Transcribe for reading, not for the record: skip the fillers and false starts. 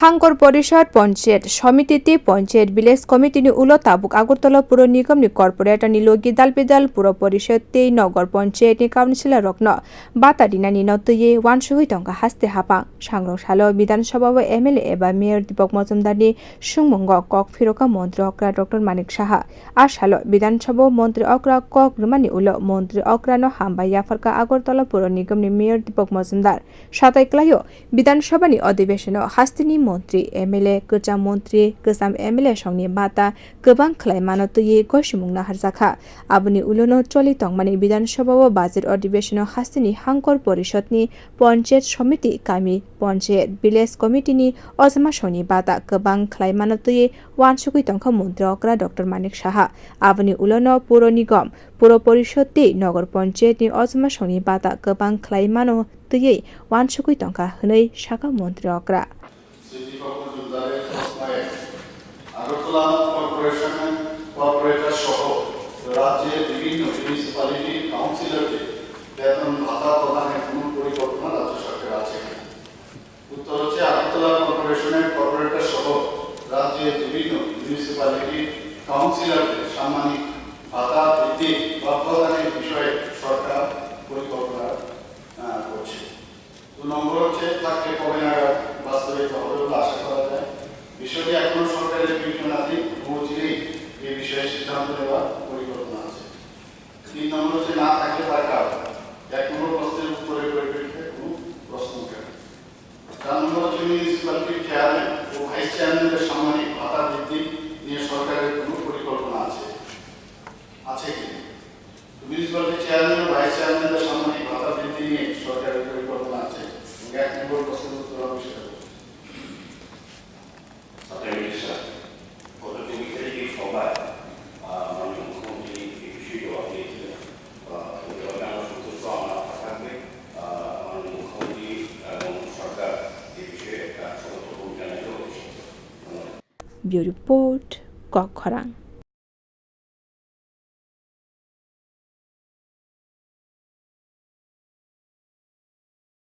हांगर परिषद पंचायत समिति panchayat village committee नि उलो ताबुक आगरतला पुर निगम नि कर्पोरेटर नि लोगी दालपिदाल पुर परिषद ते नगर पंचायत नि काउन्सिलर रकनो bhata dinani नतुये वाnsugwi tongkha haste hapang सांग्रं सालो विधानसभा व एमएलए एबा मेयर दीपक मजुमदार नि सुंगमंग कक फिरका मंत्री अक्रा डॉक्टर मानिक साहा आ सालो विधानसभा मंत्री अक्रा कक रुमानी उलो मंत्री अक्रा न हामबा याफरका आगरतला पुर निगम नि मेयर दीपक मजुमदार साताइक्लायो विधानसभा नि अधिवेशन हास्तिनि मंत्री एमएलए गोजाम मंत्री गोजाम एमएलए संनि bhata गोबां खालायमानतुये गयसुमुंना हारजाखा आबुनि उलोनो चलि तंगमानि विधानसभा व बाजेट अधिवेशन हास्तिनि हांकर परिषदनि पंचायत समिति कामी पंचायत विलेज कमिटिनि अजमा संनि bhata गोबां खालायमानतुये वाnsugwi तंखा मंत्री अक्रा डॉक्टर मानिक साहा आबुनि उलोनो पुर निगम पुर परिषद नगर पंचायतनि अजमा संनि bhata गोबां खालायमानतुये वाnsugwi तंखा हनै साखा मंत्री अक्रा আগরতলা কর্পোরেশনের কর্পোরেটর সহ রাজ্যের বিভিন্ন মিউনিসিপ্যালিটি কাউন্সিলরকে বেতন ভাতা প্রদানের কোনো পরিকল্পনা রাজ্য সরকার আছে। উত্তর হচ্ছে আগরতলা কর্পোরেশনের কর্পোরেটর সহ রাজ্যের বিভিন্ন মিউনিসিপ্যালিটি কাউন্সিলরকে সাম্মানিক ভাতা বৃদ্ধি বা প্রদানের বিষয়ে সরকার পরিকল্পনা করছে। 2 নম্বর হচ্ছে থাকলে কবে নাগাদ বাস্তবায়িত হবে বলে আশা করা যায়। বিষয়টি এখনো সরকারের বিবেচনাধীন পৌঁছলেই এই বিষয়ে সিদ্ধান্ত নেওয়ার পরিকল্পনা আছে। 3 নম্বর হচ্ছে না থাকলে তার কারণ 1 নম্বর প্রশ্নের উত্তরের পরিপ্রেক্ষিতে কোনো প্রশ্ন ওঠে না। 4 নম্বর হচ্ছে মিউনিসিপ্যালিটির চেয়ারম্যান ও ভাইস চেয়ারম্যানদের সাম্মানিক ভাতা বৃদ্ধি নিয়ে সরকারের কোনো পরিকল্পনা আছে কি? মিউনিসিপ্যালিটির চেয়ারম্যান ও ভাইস চেয়ারম্যানদের সাম্মানিক ভাতা বৃদ্ধি নিয়ে সরকারের পরিকল্পনা আছে। 1 নম্বর প্রশ্নের উত্তর হবে সেটা। Bureau Report, Corporator.